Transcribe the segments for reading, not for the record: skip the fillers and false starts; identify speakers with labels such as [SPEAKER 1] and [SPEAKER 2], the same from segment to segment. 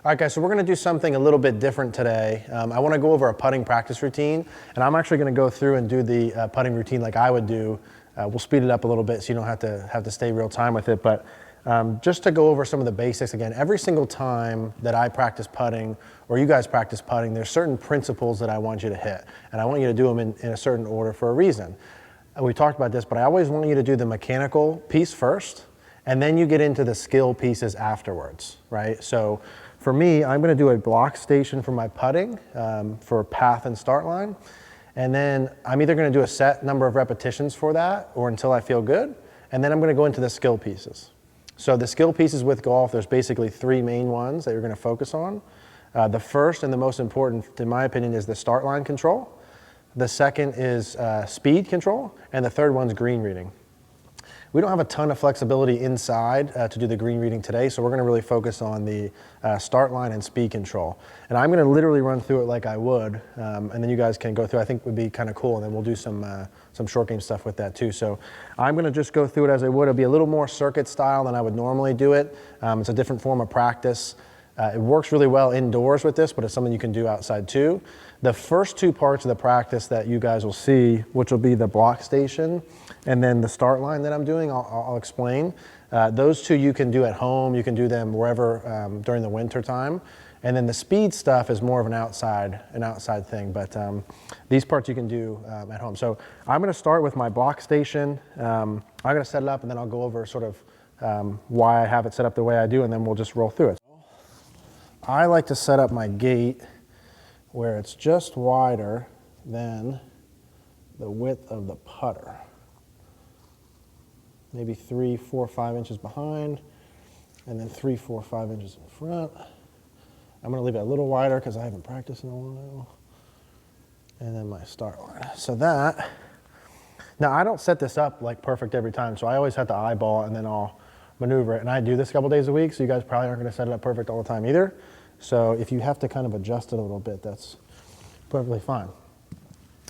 [SPEAKER 1] All right, guys, so we're gonna do something a little bit different today. I wanna go over a putting practice routine, and I'm actually gonna go through and do the putting routine like I would do. We'll speed it up a little bit so you don't have to stay real time with it, but just to go over some of the basics again, every single time that I practice putting, or you guys practice putting, there's certain principles that I want you to hit, and I want you to do them in a certain order for a reason. We talked about this, but I always want you to do the mechanical piece first, and then you get into the skill pieces afterwards, right? So for me, I'm gonna do a block station for my putting for path and start line. And then I'm either gonna do a set number of repetitions for that or until I feel good. And then I'm gonna go into the skill pieces. So the skill pieces with golf, there's basically three main ones that you're gonna focus on. The first and the most important, in my opinion, is the start line control. The second is speed control. And the third one's green reading. We don't have a ton of flexibility inside to do the green reading today, so we're gonna really focus on the start line and speed control. And I'm gonna literally run through it like I would, and then you guys can go through. I think it would be kind of cool, and then we'll do some short game stuff with that too. So I'm gonna just go through it as I would. It'll be a little more circuit style than I would normally do it. It's a different form of practice. It works really well indoors with this, but it's something you can do outside too. The first two parts of the practice that you guys will see, which will be the block station and then the start line that I'm doing, I'll explain. Those two you can do at home. You can do them wherever during the winter time. And then the speed stuff is more of an outside thing, but these parts you can do at home. So I'm gonna start with my block station. I'm gonna set it up and then I'll go over sort of why I have it set up the way I do, and then we'll just roll through it. I like to set up my gate where it's just wider than the width of the putter. Maybe 3, 4, 5 inches behind, and then 3, 4, 5 inches in front. I'm gonna leave it a little wider because I haven't practiced in a while. And then my start line. So that, now I don't set this up like perfect every time, so I always have to eyeball and then I'll maneuver it. And I do this a couple days a week, so you guys probably aren't gonna set it up perfect all the time either. So if you have to kind of adjust it a little bit, that's perfectly fine.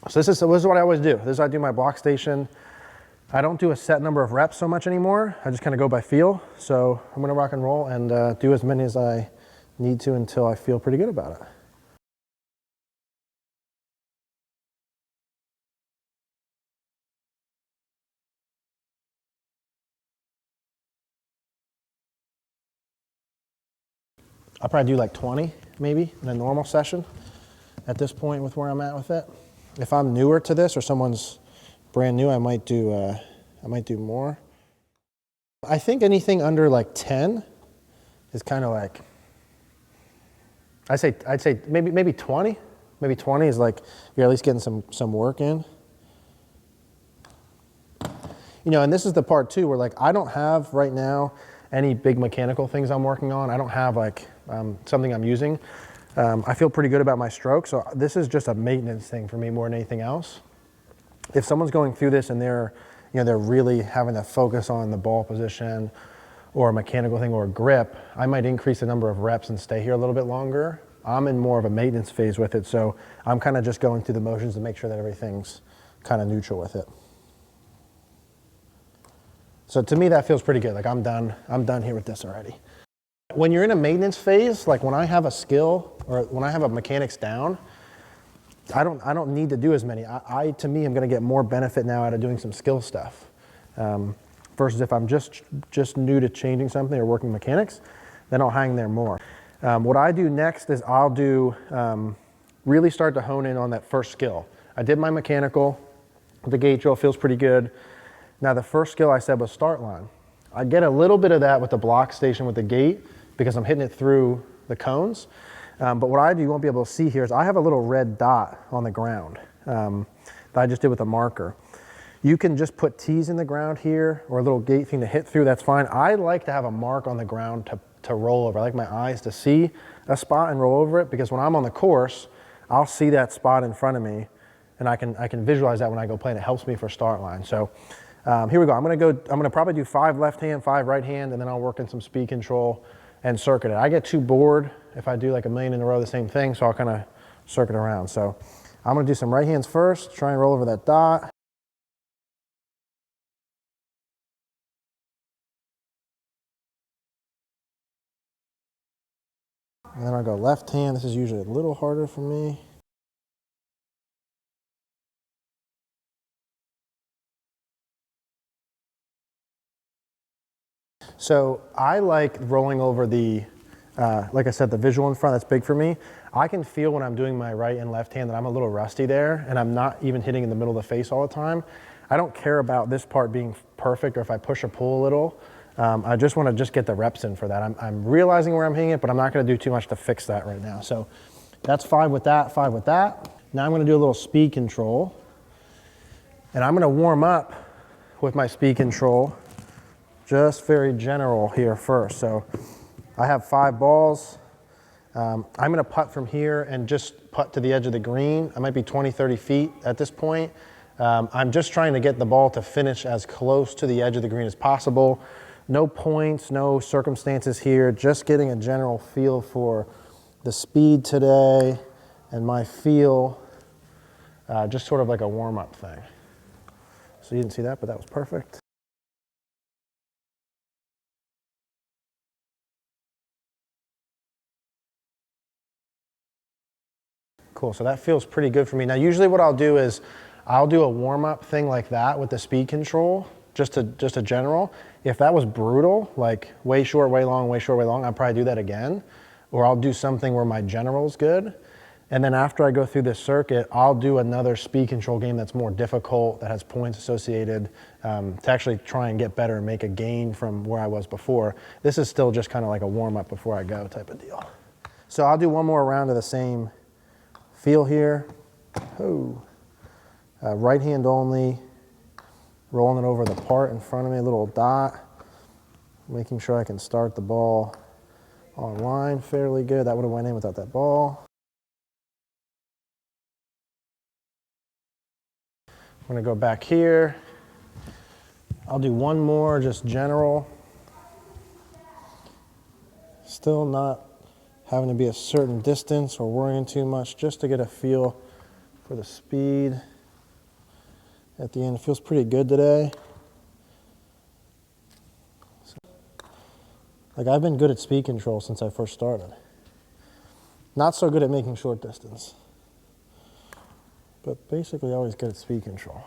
[SPEAKER 1] So this is what I always do. This is how I do my block station. I don't do a set number of reps so much anymore. I just kind of go by feel. So I'm gonna rock and roll and do as many as I need to until I feel pretty good about it. I'll probably do like 20 maybe in a normal session at this point with where I'm at with it. If I'm newer to this or someone's brand new, I might do more. I think anything under like 10 is kind of like, I'd say maybe 20. Maybe 20 is like you're at least getting some work in. You know, and this is the part too where like I don't have right now any big mechanical things I'm working on. I don't have like something I'm using. I feel pretty good about my stroke, so this is just a maintenance thing for me more than anything else. If someone's going through this and they're really having to focus on the ball position or a mechanical thing or a grip, I might increase the number of reps and stay here a little bit longer. I'm in more of a maintenance phase with it, so I'm kind of just going through the motions to make sure that everything's kind of neutral with it. So to me, that feels pretty good. Like I'm done here with this already. When you're in a maintenance phase, like when I have a skill or when I have a mechanics down, I don't need to do as many. To me, I'm going to get more benefit now out of doing some skill stuff versus if I'm just new to changing something or working mechanics, then I'll hang there more. What I do next is I'll do really start to hone in on that first skill. I did my mechanical. The gate drill feels pretty good. Now the first skill I said was start line. I get a little bit of that with the block station with the gate because I'm hitting it through the cones. But what I do, you won't be able to see here, is I have a little red dot on the ground that I just did with a marker. You can just put T's in the ground here or a little gate thing to hit through, that's fine. I like to have a mark on the ground to roll over. I like my eyes to see a spot and roll over it because when I'm on the course, I'll see that spot in front of me and I can visualize that when I go play and it helps me for start line. So here we go. I'm gonna probably do 5 left hand, 5 right hand, and then I'll work in some speed control and circuit it. I get too bored if I do like a million in a row the same thing, so I'll kind of circuit around. So I'm gonna do some right hands first, try and roll over that dot. And then I'll go left hand. This is usually a little harder for me. So I like rolling over the, like I said, the visual in front, that's big for me. I can feel when I'm doing my right and left hand that I'm a little rusty there, and I'm not even hitting in the middle of the face all the time. I don't care about this part being perfect or if I push or pull a little. I just want to just get the reps in for that. I'm realizing where I'm hitting it, but I'm not going to do too much to fix that right now. So that's 5 with that, 5 with that. Now I'm going to do a little speed control, and I'm going to warm up with my speed control. Just very general here first. So I have 5 balls. I'm going to putt from here and just putt to the edge of the green. I might be 20, 30 feet at this point. I'm just trying to get the ball to finish as close to the edge of the green as possible. No points, no circumstances here, just getting a general feel for the speed today and my feel, just sort of like a warm-up thing. So you didn't see that, but that was perfect. Cool, so that feels pretty good for me. Now usually what I'll do is I'll do a warm-up thing like that with the speed control, just a general. If that was brutal, like way short, way long, way short, way long, I'll probably do that again. Or I'll do something where my general's good. And then after I go through this circuit, I'll do another speed control game that's more difficult, that has points associated, to actually try and get better and make a gain from where I was before. This is still just kind of like a warm-up before I go type of deal. So I'll do one more round of the same feel here. Oh. Right hand only, rolling it over the part in front of me, a little dot, making sure I can start the ball on line fairly good. That would have went in without that ball. I'm going to go back here. I'll do one more, just general. Still not having to be a certain distance or worrying too much, just to get a feel for the speed. At the end, it feels pretty good today. Like I've been good at speed control since I first started. Not so good at making short distance, but basically always good at speed control.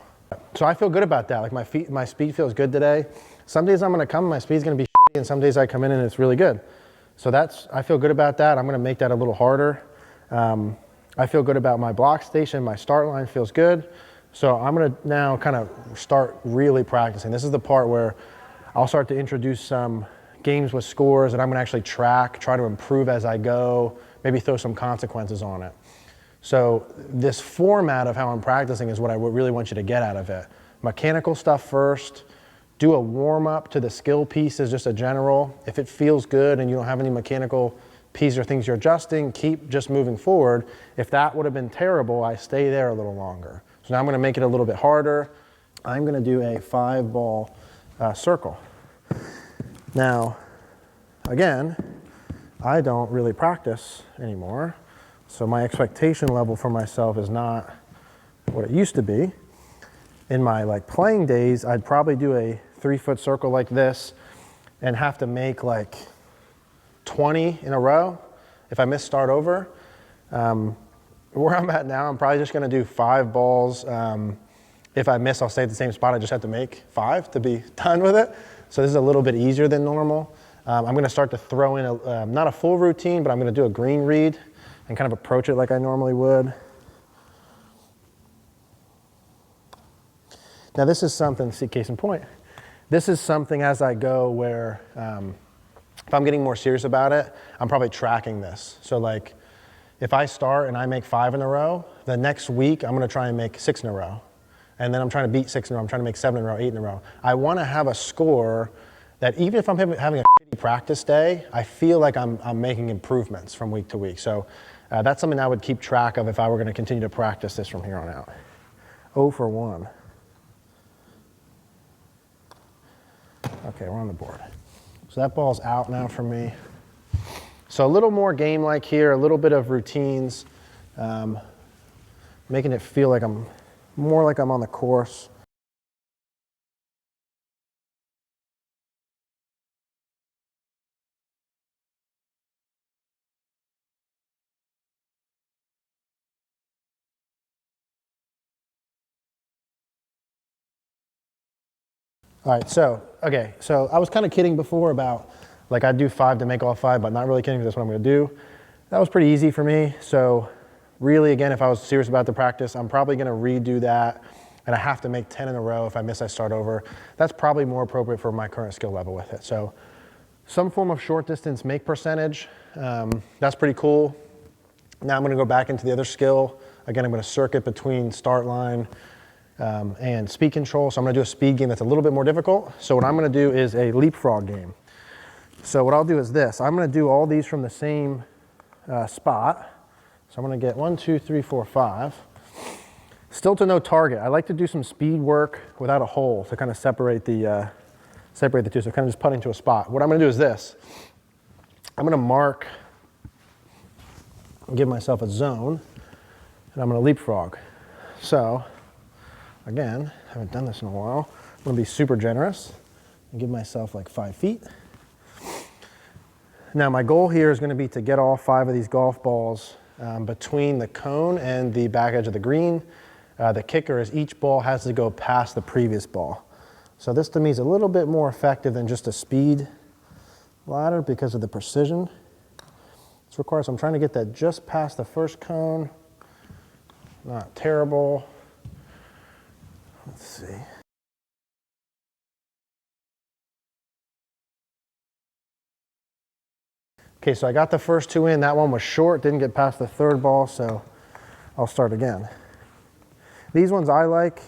[SPEAKER 1] So I feel good about that. Like my speed feels good today. Some days I'm going to come, my speed's going to be shitty, and some days I come in and it's really good. So I feel good about that. I'm going to make that a little harder. I feel good about my block station. My start line feels good. So I'm going to now kind of start really practicing. This is the part where I'll start to introduce some games with scores that I'm going to actually track, try to improve as I go, maybe throw some consequences on it. So this format of how I'm practicing is what I really want you to get out of it. Mechanical stuff first, do a warm-up to the skill pieces, just a general. If it feels good and you don't have any mechanical pieces or things you're adjusting, keep just moving forward. If that would have been terrible, I stay there a little longer. So now I'm going to make it a little bit harder. I'm going to do a 5-ball circle. Now, again, I don't really practice anymore, so my expectation level for myself is not what it used to be. In my playing days, I'd probably do a 3-foot circle like this and have to make 20 in a row if I miss start over. Where I'm at now, I'm probably just going to do 5 balls. If I miss, I'll stay at the same spot. I just have to make 5 to be done with it. So this is a little bit easier than normal. I'm going to start to throw in not a full routine, but I'm going to do a green read and kind of approach it like I normally would. Now this is something, see, case in point, this is something as I go where if I'm getting more serious about it, I'm probably tracking this. So if I start and I make 5 in a row, the next week I'm going to try and make 6 in a row. And then I'm trying to beat 6 in a row. I'm trying to make 7 in a row, 8 in a row. I want to have a score that even if I'm having a shitty practice day, I feel like I'm making improvements from week to week. So that's something I would keep track of if I were going to continue to practice this from here on out. 0 for 1. Okay, we're on the board. So that ball's out now for me. So a little more game-like here, a little bit of routines, making it feel like I'm more like I'm on the course. All right, so I was kind of kidding before about like I'd do 5 to make all 5, but not really kidding because that's what I'm gonna do. That was pretty easy for me. So really, again, if I was serious about the practice, I'm probably gonna redo that, and I have to make 10 in a row. If I miss, I start over. That's probably more appropriate for my current skill level with it. So some form of short distance make percentage, that's pretty cool. Now I'm gonna go back into the other skill. Again, I'm gonna circuit between start line and speed control. So I'm gonna do a speed game that's a little bit more difficult. So what I'm gonna do is a leapfrog game. So what I'll do is this. I'm gonna do all these from the same spot. So I'm gonna get 1, 2, 3, 4, 5. Still to no target. I like to do some speed work without a hole to kind of separate the two. So kind of just putting to a spot. What I'm gonna do is this. I'm gonna mark, give myself a zone, and I'm gonna leapfrog. So again, haven't done this in a while. I'm gonna be super generous and give myself like 5 feet. Now my goal here is gonna be to get all 5 of these golf balls between the cone and the back edge of the green. The kicker is each ball has to go past the previous ball. So this to me is a little bit more effective than just a speed ladder because of the precision it's required. So I'm trying to get that just past the first cone. Not terrible. Let's see. Okay, so I got the first 2 in. That one was short, didn't get past the third ball, so I'll start again. These ones I like.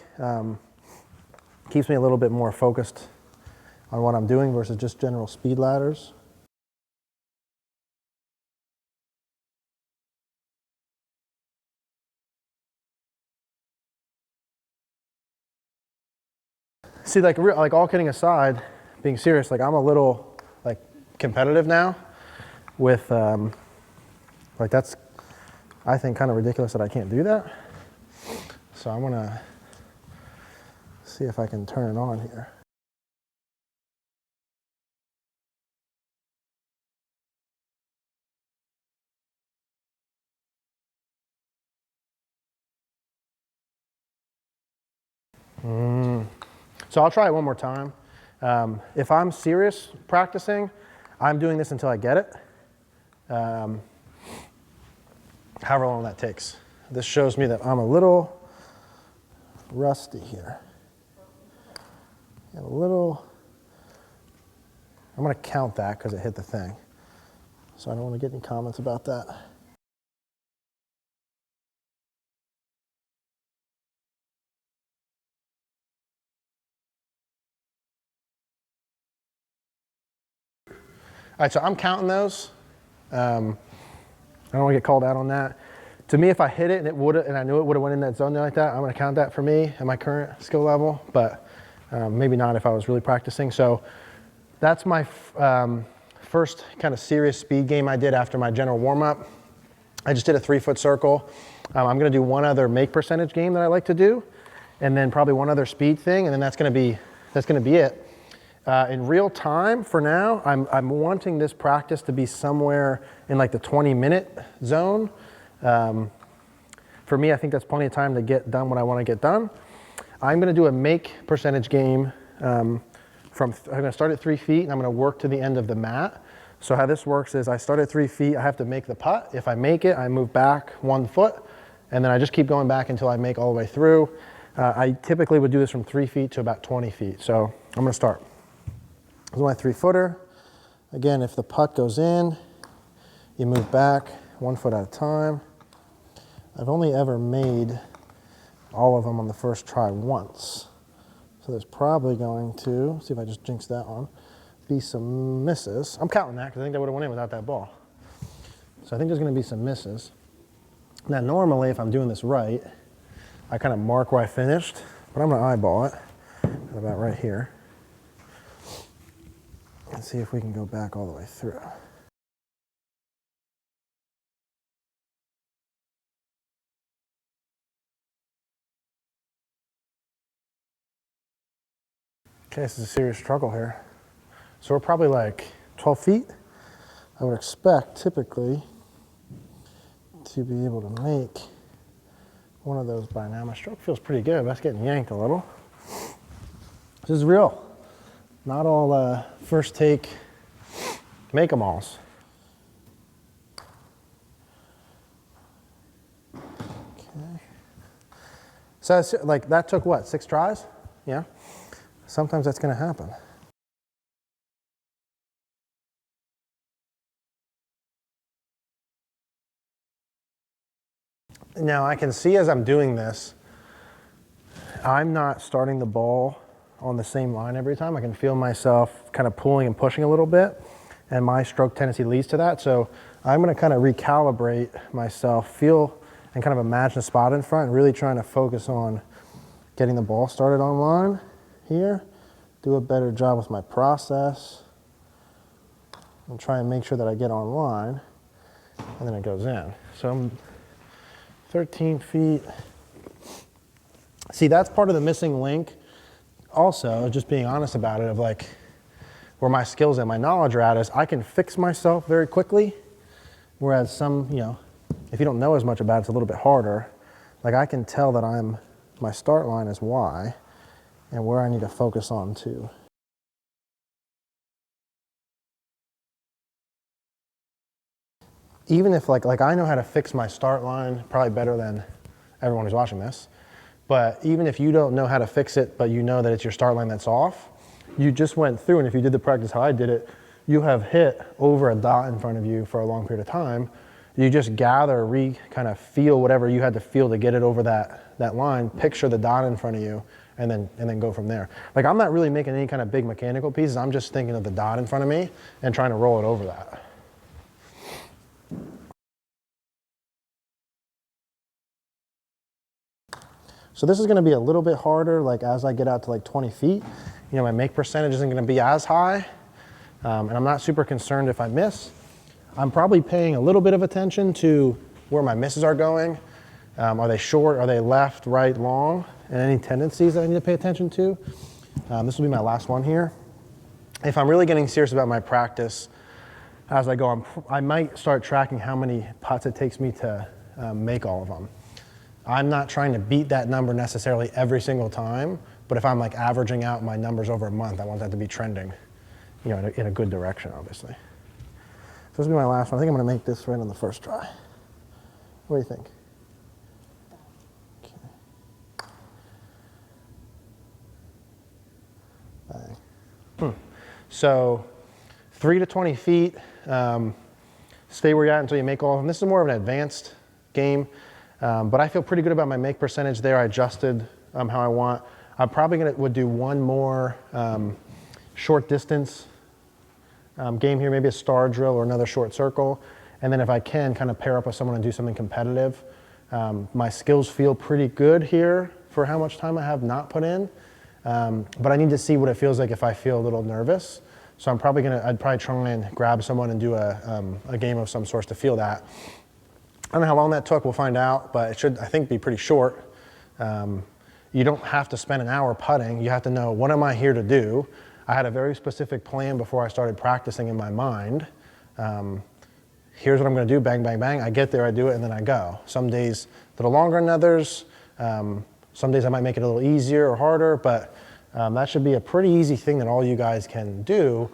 [SPEAKER 1] Keeps me a little bit more focused on what I'm doing versus just general speed ladders. See, like all kidding aside, being serious, like I'm a little like competitive now with like that's, I think, kind of ridiculous that I can't do that. So I'm gonna see if I can turn it on here. So I'll try it one more time. If I'm serious practicing, I'm doing this until I get it. However long that takes. This shows me that I'm a little rusty here. A little, I'm gonna count that because it hit the thing. So I don't want to get any comments about that. All right, so I'm counting those. I don't want to get called out on that. To me, if I hit it and I knew it would have went in that zone there like that, I'm going to count that for me at my current skill level, but maybe not if I was really practicing. So that's my first kind of serious speed game I did after my general warm-up. I just did a 3-foot circle. I'm going to do one other make percentage game that I like to do, and then probably one other speed thing, and then that's going to be it. In real time, for now, I'm wanting this practice to be somewhere in like the 20-minute zone. For me, I think that's plenty of time to get done what I want to get done. I'm going to do a make percentage game. I'm going to start at 3 feet, and I'm going to work to the end of the mat. So how this works is I start at 3 feet. I have to make the putt. If I make it, I move back 1 foot, and then I just keep going back until I make all the way through. I typically would do this from 3 feet to about 20 feet. So I'm going to start. This is my 3-footer. Again, if the putt goes in, you move back 1 foot at a time. I've only ever made all of them on the first try once. So there's probably going to, see if I just jinx that one, be some misses. I'm counting that because I think that would have went in without that ball. So I think there's going to be some misses. Now normally, if I'm doing this right, I kind of mark where I finished, but I'm going to eyeball it at about right here. And see if we can go back all the way through. Okay, this is a serious struggle here. So we're probably like 12 feet. I would expect typically to be able to make one of those by now. My stroke feels pretty good, but that's getting yanked a little. This is real. Not all first take make-em-alls. Okay. So that's, like, that took what, 6 tries? Yeah. Sometimes that's going to happen. Now I can see as I'm doing this, I'm not starting the ball on the same line every time. I can feel myself kind of pulling and pushing a little bit, and my stroke tendency leads to that. So I'm going to kind of recalibrate myself, feel and kind of imagine a spot in front, and really trying to focus on getting the ball started on line here, do a better job with my process, and try and make sure that I get on line, and then it goes in. So I'm 13 feet. See, that's part of the missing link also, just being honest about it, of like where my skills and my knowledge are at is I can fix myself very quickly, whereas some, you know, if you don't know as much about it, it's a little bit harder. Like I can tell that my start line is Y and where I need to focus on too. Even if like I know how to fix my start line probably better than everyone who's watching this, but even if you don't know how to fix it, but you know that it's your start line that's off, you just went through, and if you did the practice how I did it, you have hit over a dot in front of you for a long period of time. You just gather, kind of feel whatever you had to feel to get it over that line, picture the dot in front of you, and then go from there. Like I'm not really making any kind of big mechanical pieces, I'm just thinking of the dot in front of me and trying to roll it over that. So this is going to be a little bit harder, like as I get out to like 20 feet, you know, my make percentage isn't going to be as high, and I'm not super concerned if I miss. I'm probably paying a little bit of attention to where my misses are going. Are they short, are they left, right, long, and any tendencies that I need to pay attention to. This will be my last one here. If I'm really getting serious about my practice, as I go, I might start tracking how many putts it takes me to make all of them. I'm not trying to beat that number necessarily every single time, but if I'm like averaging out my numbers over a month, I want that to be trending, you know, in a good direction, obviously. So this will be my last one. I think I'm going to make this right on the first try. What do you think? Okay. Bang. So 3 to 20 feet, stay where you're at until you make all of them. This is more of an advanced game. But I feel pretty good about my make percentage there. I adjusted how I want. I'm probably would do one more short distance game here, maybe a star drill or another short circle. And then if I can, kind of pair up with someone and do something competitive. My skills feel pretty good here for how much time I have not put in. But I need to see what it feels like if I feel a little nervous. So I'd probably try and grab someone and do a game of some sort to feel that. I don't know how long that took, we'll find out, but it should, I think, be pretty short. You don't have to spend an hour putting. You have to know, what am I here to do? I had a very specific plan before I started practicing in my mind. Here's what I'm going to do, bang, bang, bang. I get there, I do it, and then I go. Some days a little longer than others. Some days I might make it a little easier or harder, but that should be a pretty easy thing that all you guys can do.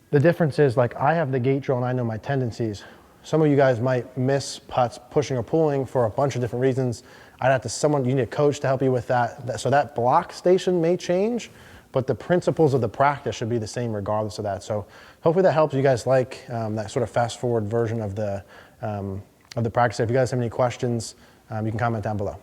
[SPEAKER 1] The difference is, like, I have the gate drill and I know my tendencies. Some of you guys might miss putts pushing or pulling for a bunch of different reasons. I'd have to, you need a coach to help you with that. So that block station may change, but the principles of the practice should be the same regardless of that. So hopefully that helps you guys like that sort of fast forward version of the practice. If you guys have any questions, you can comment down below.